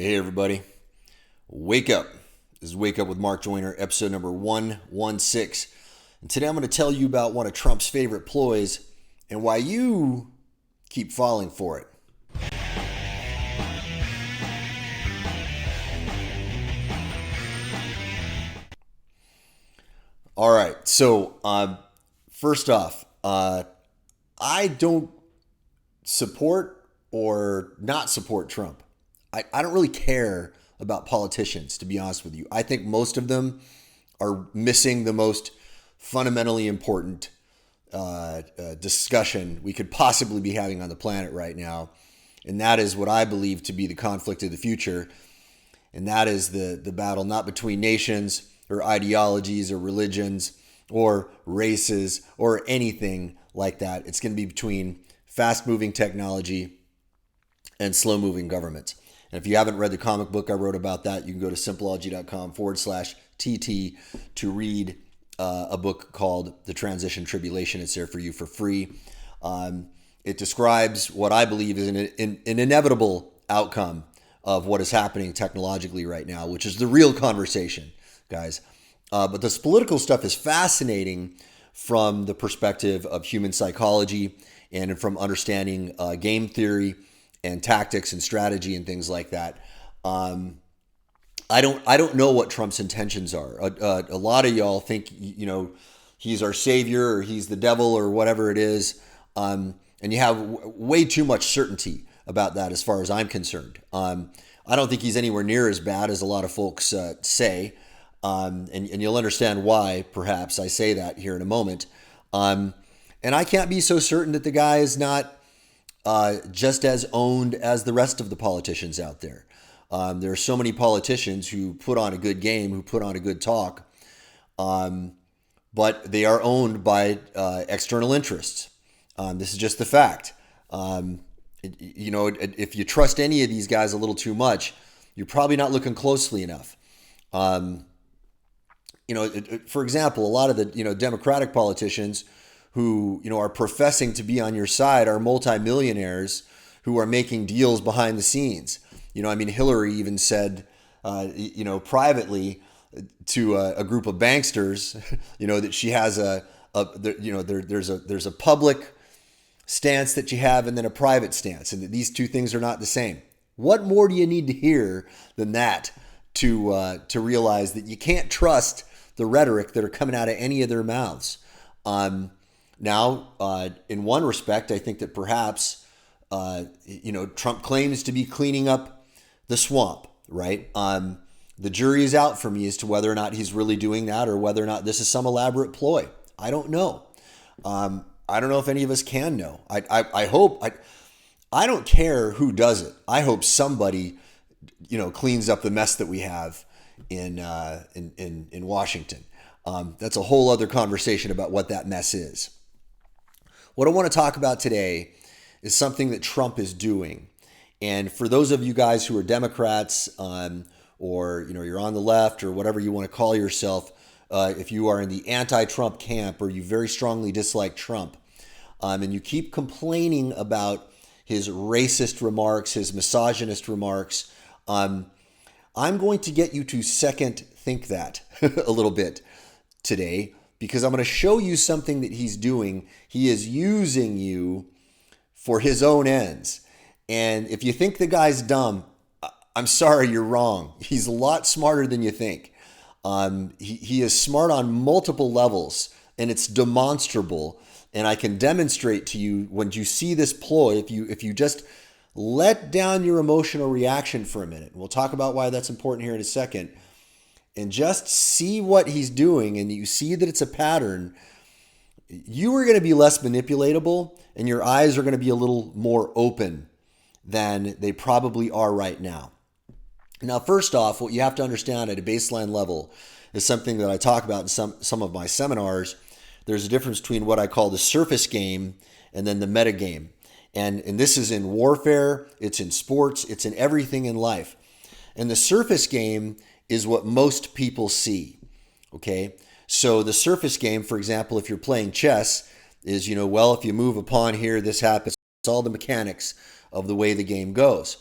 Hey everybody, wake up. This is Wake Up with Mark Joyner, episode number 116. And today I'm going to tell you about one of Trump's favorite ploys and why you keep falling for it. All right, so first off, I don't support or not support Trump. I don't really care about politicians, to be honest with you. I think most of them are missing the most fundamentally important discussion we could possibly be having on the planet right now. And that is what I believe to be the conflict of the future. And that is the battle not between nations or ideologies or religions or races or anything like that. It's going to be between fast moving technology and slow moving governments. And if you haven't read the comic book I wrote about that, you can go to simpleology.com/TT to read a book called The Transition Tribulation. It's there for you for free. It describes what I believe is an inevitable outcome of what is happening technologically right now, which is the real conversation, guys. But this political stuff is fascinating from the perspective of human psychology and from understanding game theory and tactics and strategy and things like that. I don't know what Trump's intentions are. A lot of y'all think he's our savior or he's the devil or whatever it is, and you have way too much certainty about that as far as I'm concerned. I don't think he's anywhere near as bad as a lot of folks say, and you'll understand why. Perhaps I say that here in a moment. And I can't be so certain that the guy is not just as owned as the rest of the politicians out there. There are so many politicians who put on a good game, who put on a good talk, but they are owned by external interests. This is just the fact. If you trust any of these guys a little too much, you're probably not looking closely enough. For example, a lot of the Democratic politicians who are professing to be on your side are multimillionaires who are making deals behind the scenes. Hillary even said, privately to a group of banksters, that she has there's a public stance that you have and then a private stance, and that these two things are not the same. What more do you need to hear than that to realize that you can't trust the rhetoric that are coming out of any of their mouths? Now, in one respect, I think that perhaps, Trump claims to be cleaning up the swamp, right? The jury is out for me as to whether or not he's really doing that or whether or not this is some elaborate ploy. I don't know. I don't know if any of us can know. I hope. I don't care who does it. I hope somebody, cleans up the mess that we have in Washington. That's a whole other conversation about what that mess is. What I want to talk about today is something that Trump is doing. And for those of you guys who are Democrats, or you're on the left or whatever you want to call yourself, if you are in the anti-Trump camp or you very strongly dislike Trump, and you keep complaining about his racist remarks, his misogynist remarks, I'm going to get you to second think that a little bit today, because I'm going to show you something that he's doing. He is using you for his own ends. And if you think the guy's dumb, I'm sorry, you're wrong. He's a lot smarter than you think. He is smart on multiple levels, and it's demonstrable. And I can demonstrate to you when you see this ploy, if you just let down your emotional reaction for a minute. We'll talk about why that's important here in a second. And just see what he's doing, and you see that it's a pattern, you are going to be less manipulatable, and your eyes are going to be a little more open than they probably are right now. Now, first off, what you have to understand at a baseline level is something that I talk about in some of my seminars. There's a difference between what I call the surface game and then the meta game. And this is in warfare, it's in sports, it's in everything in life. And the surface game is what most people see, okay? So the surface game, for example, if you're playing chess, is, if you move a pawn here, this happens. It's all the mechanics of the way the game goes.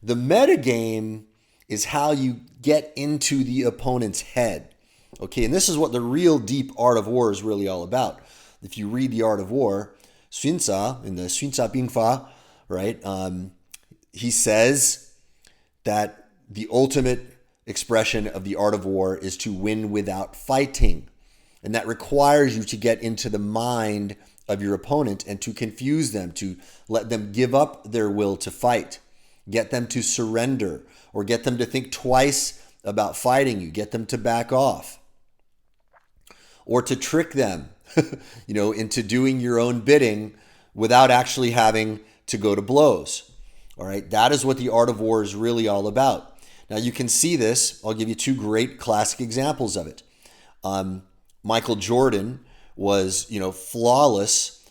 The meta game is how you get into the opponent's head. Okay, and this is what the real deep art of war is really all about. If you read the Art of War, Sun Tzu, in the Sun Tzu Bing Fa, right, he says that the ultimate expression of the art of war is to win without fighting. And that requires you to get into the mind of your opponent and to confuse them, to let them give up their will to fight, get them to surrender, or get them to think twice about fighting you, get them to back off, or to trick them, into doing your own bidding without actually having to go to blows. All right, that is what the art of war is really all about. Now you can see this. I'll give you two great classic examples of it. Michael Jordan was, flawless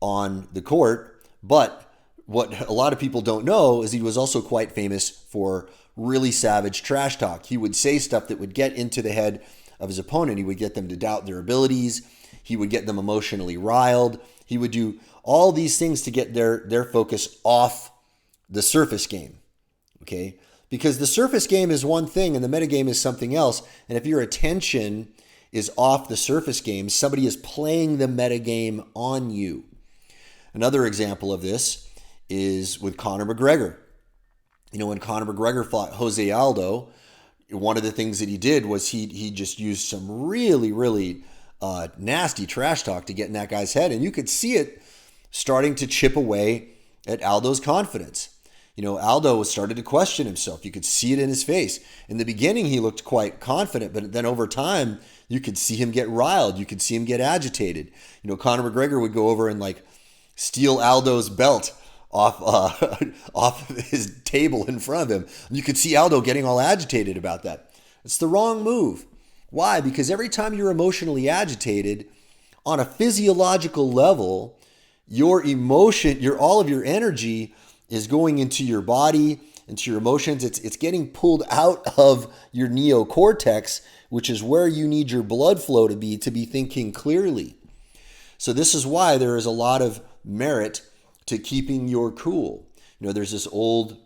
on the court, but what a lot of people don't know is he was also quite famous for really savage trash talk. He would say stuff that would get into the head of his opponent. He would get them to doubt their abilities. He would get them emotionally riled. He would do all these things to get their focus off the surface game, okay? Because the surface game is one thing and the metagame is something else. And if your attention is off the surface game, somebody is playing the metagame on you. Another example of this is with Conor McGregor. When Conor McGregor fought Jose Aldo, one of the things that he did was he just used some really, really nasty trash talk to get in that guy's head. And you could see it starting to chip away at Aldo's confidence. Aldo started to question himself. You could see it in his face. In the beginning, he looked quite confident, but then over time, you could see him get riled. You could see him get agitated. Conor McGregor would go over and steal Aldo's belt off his table in front of him. You could see Aldo getting all agitated about that. It's the wrong move. Why? Because every time you're emotionally agitated, on a physiological level, your emotion, all of your energy is going into your body, into your emotions. It's getting pulled out of your neocortex, which is where you need your blood flow to be thinking clearly. So this is why there is a lot of merit to keeping your cool. There's this old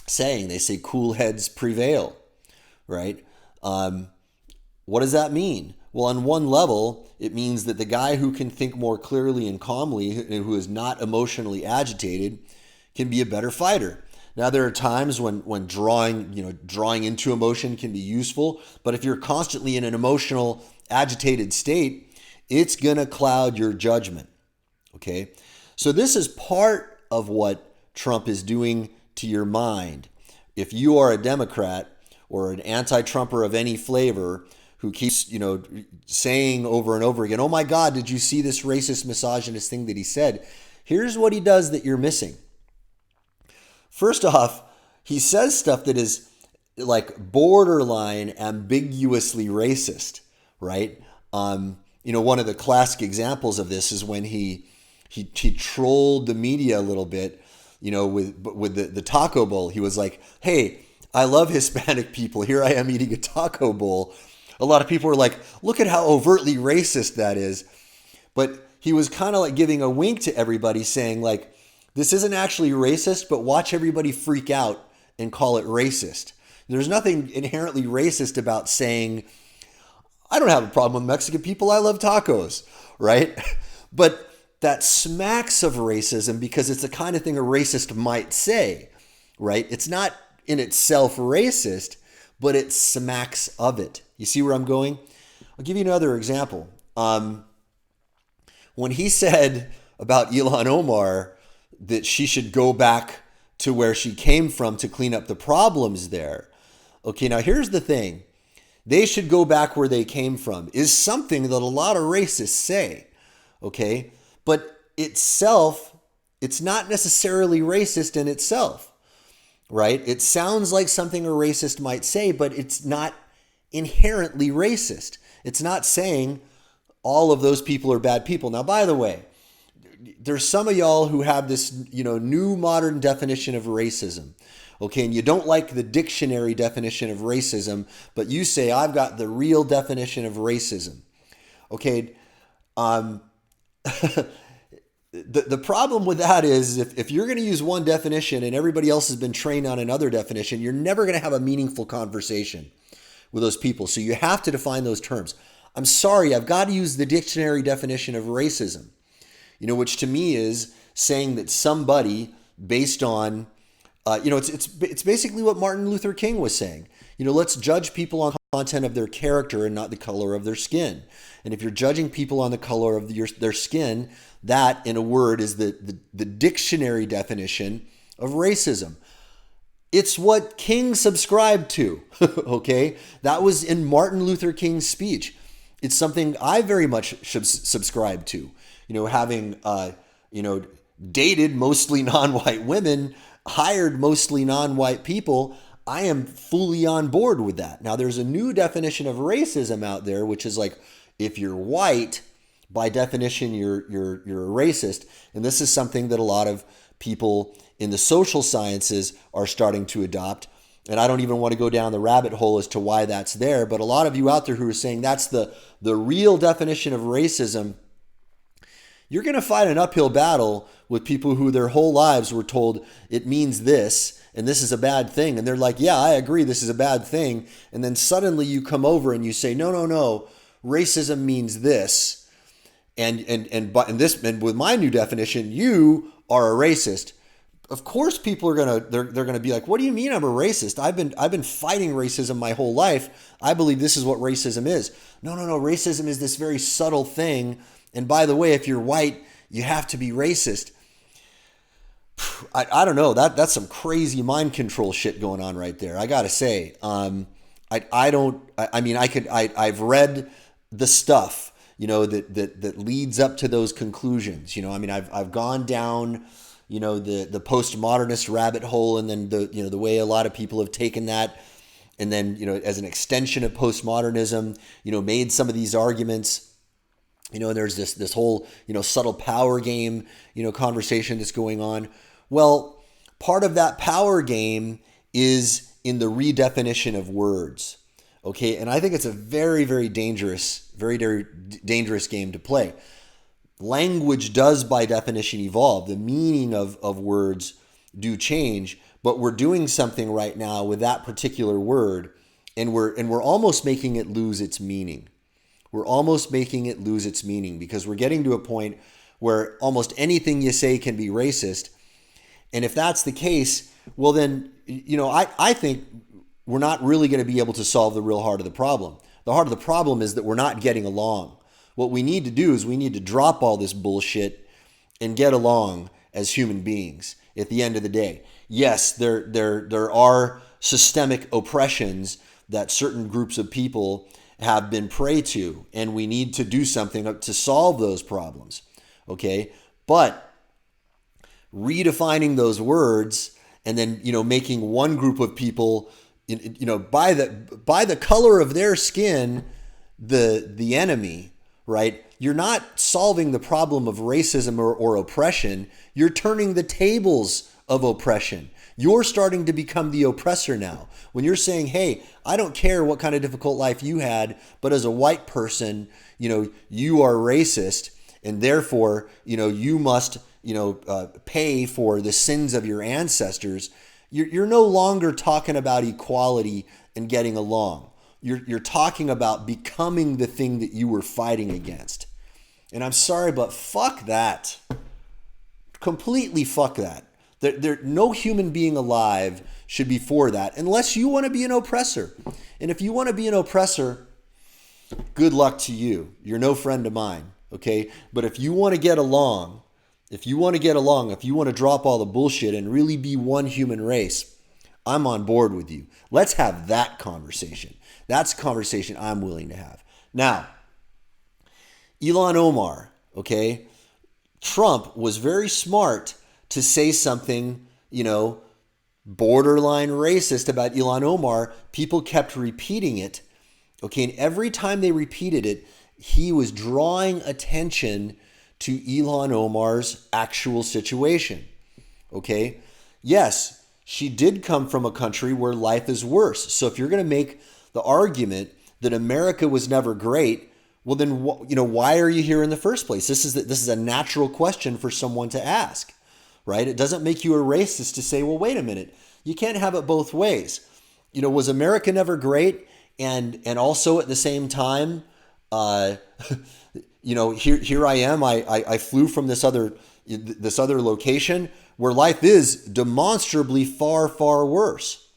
saying, they say cool heads prevail, right? What does that mean? Well, on one level, it means that the guy who can think more clearly and calmly, and who is not emotionally agitated, can be a better fighter. Now, there are times when drawing into emotion can be useful, but if you're constantly in an emotional, agitated state, it's going to cloud your judgment, okay? So this is part of what Trump is doing to your mind. If you are a Democrat or an anti-Trumper of any flavor who keeps, saying over and over again, oh my God, did you see this racist, misogynist thing that he said? Here's what he does that you're missing. First off, he says stuff that is borderline ambiguously racist, right? One of the classic examples of this is when he trolled the media a little bit, with the taco bowl. He was like, hey, I love Hispanic people. Here I am eating a taco bowl. A lot of people were like, look at how overtly racist that is. But he was kind of giving a wink to everybody, saying this isn't actually racist, but watch everybody freak out and call it racist. There's nothing inherently racist about saying, I don't have a problem with Mexican people. I love tacos, right? But that smacks of racism because it's the kind of thing a racist might say, right? It's not in itself racist, but it smacks of it. You see where I'm going? I'll give you another example. When he said about Ilhan Omar that she should go back to where she came from to clean up the problems there. Okay, now here's the thing. They should go back where they came from is something that a lot of racists say, okay? But itself, it's not necessarily racist in itself, right? It sounds like something a racist might say, but it's not inherently racist. It's not saying all of those people are bad people. Now, by the way, there's some of y'all who have this, new modern definition of racism. Okay, and you don't like the dictionary definition of racism, but you say, I've got the real definition of racism. Okay, The problem with that is if you're going to use one definition and everybody else has been trained on another definition, you're never going to have a meaningful conversation with those people. So you have to define those terms. I'm sorry, I've got to use the dictionary definition of racism, which to me is saying that somebody based on, it's basically what Martin Luther King was saying. Let's judge people on content of their character and not the color of their skin. And if you're judging people on the color of their skin, that, in a word, is the dictionary definition of racism. It's what King subscribed to, okay? That was in Martin Luther King's speech. It's something I very much subscribe to. Having, dated mostly non-white women, hired mostly non-white people, I am fully on board with that. Now, there's a new definition of racism out there, which is like, if you're white, by definition, you're a racist. And this is something that a lot of people in the social sciences are starting to adopt. And I don't even want to go down the rabbit hole as to why that's there. But a lot of you out there who are saying that's the real definition of racism, you're going to fight an uphill battle with people who their whole lives were told it means this and this is a bad thing. And they're like, yeah, I agree, this is a bad thing. And then suddenly you come over and you say, no, racism means this. And with my new definition, you are a racist. Of course, people are they're gonna be like, what do you mean I'm a racist? I've been fighting racism my whole life. I believe this is what racism is. No. Racism is this very subtle thing. And by the way, if you're white, you have to be racist. I don't know. That's some crazy mind control shit going on right there. I gotta say, I've read the stuff, that leads up to those conclusions. I've gone down, the postmodernist rabbit hole, and then the way a lot of people have taken that, and then, as an extension of postmodernism, made some of these arguments. And there's this whole, subtle power game, conversation that's going on. Well, part of that power game is in the redefinition of words. Okay. And I think it's a very, very dangerous game to play. Language does by definition evolve. The meaning of words do change, but we're doing something right now with that particular word, and we're almost making it lose its meaning. We're almost making it lose its meaning because we're getting to a point where almost anything you say can be racist. And if that's the case, well then, I think we're not really going to be able to solve the real heart of the problem. The heart of the problem is that we're not getting along. What we need to do is we need to drop all this bullshit and get along as human beings at the end of the day. Yes, there are systemic oppressions that certain groups of people have been prey to, and we need to do something to solve those problems. Okay? But redefining those words and then, making one group of people, by the color of their skin, the enemy, right? You're not solving the problem of racism or oppression. You're turning the tables of oppression. You're starting to become the oppressor now. When you're saying, hey, I don't care what kind of difficult life you had, but as a white person, you are racist, and therefore, you must, pay for the sins of your ancestors. You're no longer talking about equality and getting along. You're talking about becoming the thing that you were fighting against. And I'm sorry, but fuck that. Completely fuck that. No human being alive should be for that unless you want to be an oppressor. And if you want to be an oppressor, good luck to you. You're no friend of mine, okay? But if you want to get along, if you want to drop all the bullshit and really be one human race, I'm on board with you. Let's have that conversation. That's a conversation I'm willing to have. Now, Ilhan Omar, okay? Trump was very smart to say something, borderline racist about Ilhan Omar. People kept repeating it, okay? And every time they repeated it, he was drawing attention to Ilhan Omar's actual situation, okay? Yes, she did come from a country where life is worse. So if you're going to make the argument that America was never great, Well, then, why are you here in the first place? This is a natural question for someone to ask, right? It doesn't make you a racist to say, well, wait a minute, you can't have it both ways. Was America never great? And also at the same time, here I am. I flew from this other location where life is demonstrably far, far worse.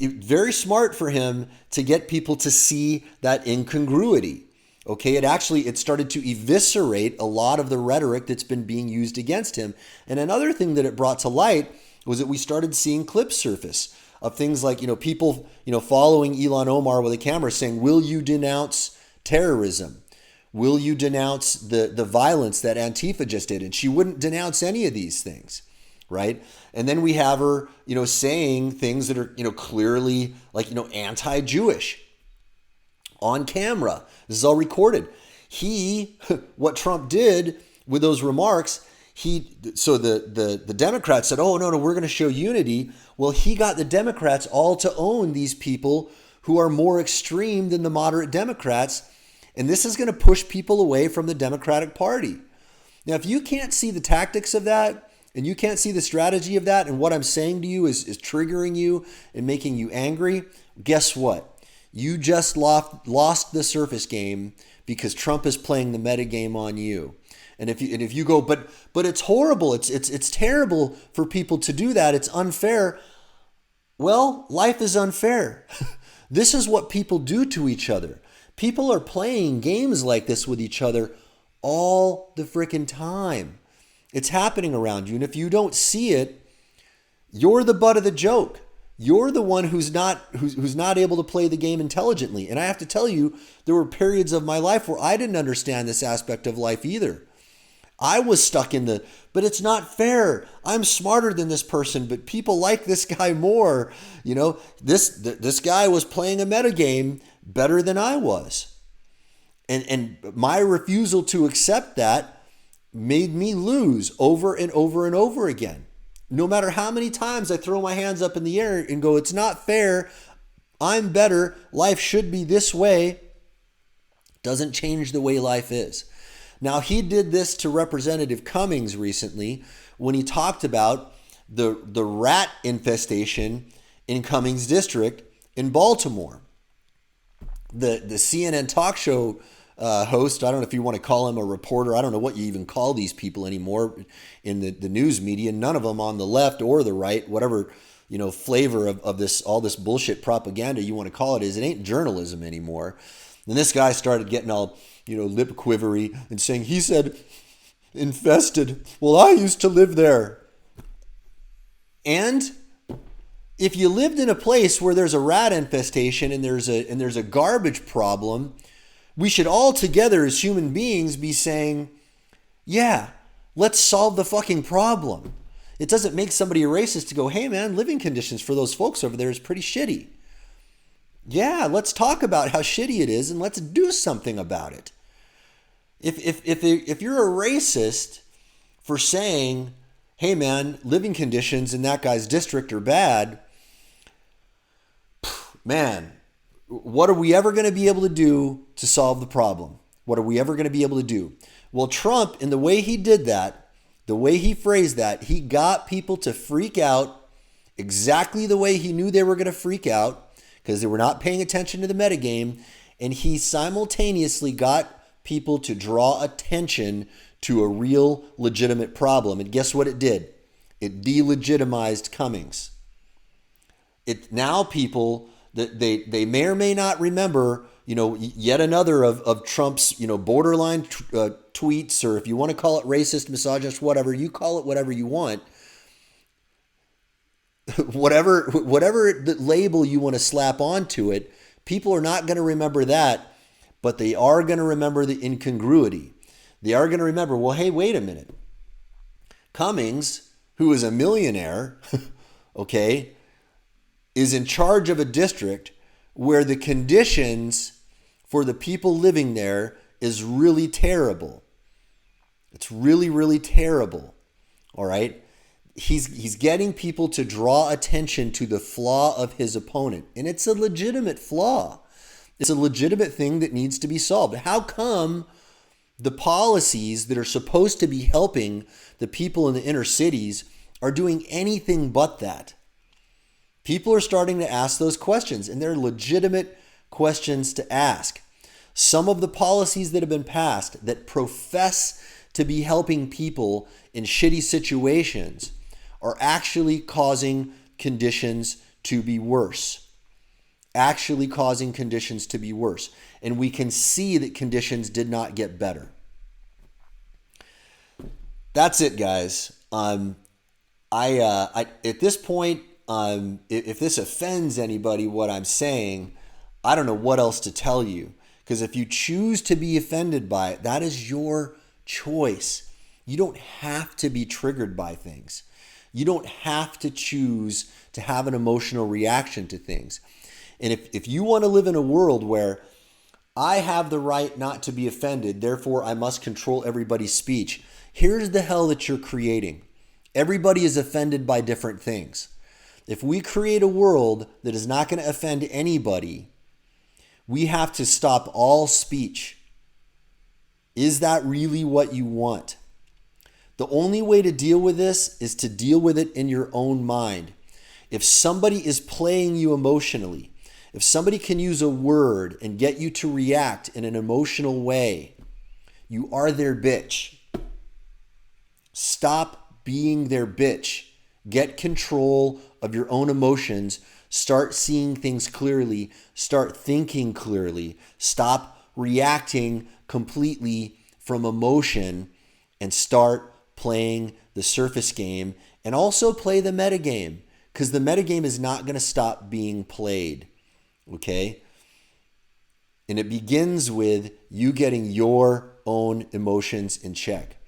Very smart for him to get people to see that incongruity. Okay, it started to eviscerate a lot of the rhetoric that's been being used against him. And another thing that it brought to light was that we started seeing clips surface of things like, people, following Ilhan Omar with a camera saying, will you denounce terrorism? Will you denounce the violence that Antifa just did? And she wouldn't denounce any of these things, right? And then we have her, saying things that are, clearly like, anti-Jewish on camera. This is all recorded. What Trump did with those remarks, the Democrats said, oh, no, we're going to show unity. Well, he got the Democrats all to own these people who are more extreme than the moderate Democrats. And this is going to push people away from the Democratic Party. Now, if you can't see the tactics of that, and you can't see the strategy of that, and what I'm saying to you is triggering you and making you angry, guess what? You just lost the surface game because Trump is playing the meta game on you. And if you go, but it's horrible, it's terrible for people to do that, it's unfair. Well, life is unfair. This is what people do to each other. People are playing games like this with each other all the freaking time. It's happening around you. And if you don't see it, you're the butt of the joke. You're the one who's not able to play the game intelligently. And I have to tell you, there were periods of my life where I didn't understand this aspect of life either. I was stuck in but it's not fair. I'm smarter than this person, but people like this guy more. This guy was playing a metagame better than I was. And my refusal to accept that made me lose over and over and over again. No matter how many times I throw my hands up in the air and go, it's not fair, I'm better, life should be this way, doesn't change the way life is. Now, he did this to Representative Cummings recently when he talked about the rat infestation in Cummings District in Baltimore. The CNN talk show host, I don't know if you want to call him a reporter, I don't know what you even call these people anymore in the news media, none of them on the left or the right, whatever flavor of this, all this bullshit propaganda you want to call it is, it ain't journalism anymore. And this guy started getting all lip quivery and saying, he said, infested. Well, I used to live there. And if you lived in a place where there's a rat infestation and there's a garbage problem, we should all together as human beings be saying, yeah, let's solve the fucking problem. It doesn't make somebody a racist to go, hey man, living conditions for those folks over there is pretty shitty. Yeah, let's talk about how shitty it is and let's do something about it. If you're a racist for saying, hey man, living conditions in that guy's district are bad, man, what are we ever going to be able to do to solve the problem? What are we ever going to be able to do? Well, Trump, in the way he did that, the way he phrased that, he got people to freak out exactly the way he knew they were going to freak out because they were not paying attention to the metagame, and he simultaneously got people to draw attention to a real legitimate problem. And guess what it did? It delegitimized Cummings. Now people that they may or may not remember, yet another of Trump's, borderline tweets, or if you want to call it racist, misogynist, whatever, you call it whatever you want. whatever the label you want to slap onto it, people are not going to remember that, but they are going to remember the incongruity. They are going to remember, well, hey, wait a minute. Cummings, who is a millionaire, okay, is in charge of a district where the conditions for the people living there is really terrible. It's really, really terrible. All right? He's getting people to draw attention to the flaw of his opponent. And it's a legitimate flaw. It's a legitimate thing that needs to be solved. How come the policies that are supposed to be helping the people in the inner cities are doing anything but that? People are starting to ask those questions, and they're legitimate questions to ask. Some of the policies that have been passed that profess to be helping people in shitty situations are actually causing conditions to be worse. Actually causing conditions to be worse. And we can see that conditions did not get better. That's it, guys. I at this point, if this offends anybody, what I'm saying, I don't know what else to tell you. Because if you choose to be offended by it, that is your choice. You don't have to be triggered by things. You don't have to choose to have an emotional reaction to things. And if you want to live in a world where I have the right not to be offended, therefore I must control everybody's speech, here's the hell that you're creating. Everybody is offended by different things. If we create a world that is not going to offend anybody, we have to stop all speech. Is that really what you want? The only way to deal with this is to deal with it in your own mind. If somebody is playing you emotionally, if somebody can use a word and get you to react in an emotional way, you are their bitch. Stop being their bitch. Get control of your own emotions. Start seeing things clearly. Start thinking clearly. Stop reacting completely from emotion and start playing the surface game, and also play the meta game, because the meta game is not going to stop being played. Okay? And it begins with you getting your own emotions in check.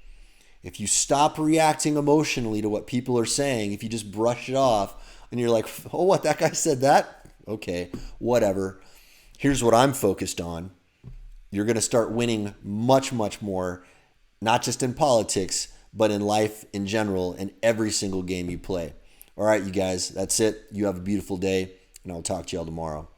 If you stop reacting emotionally to what people are saying, if you just brush it off and you're like, oh, what, that guy said that? Okay, whatever. Here's what I'm focused on. You're going to start winning much, much more, not just in politics, but in life in general, in every single game you play. All right, you guys, that's it. You have a beautiful day, and I'll talk to y'all tomorrow.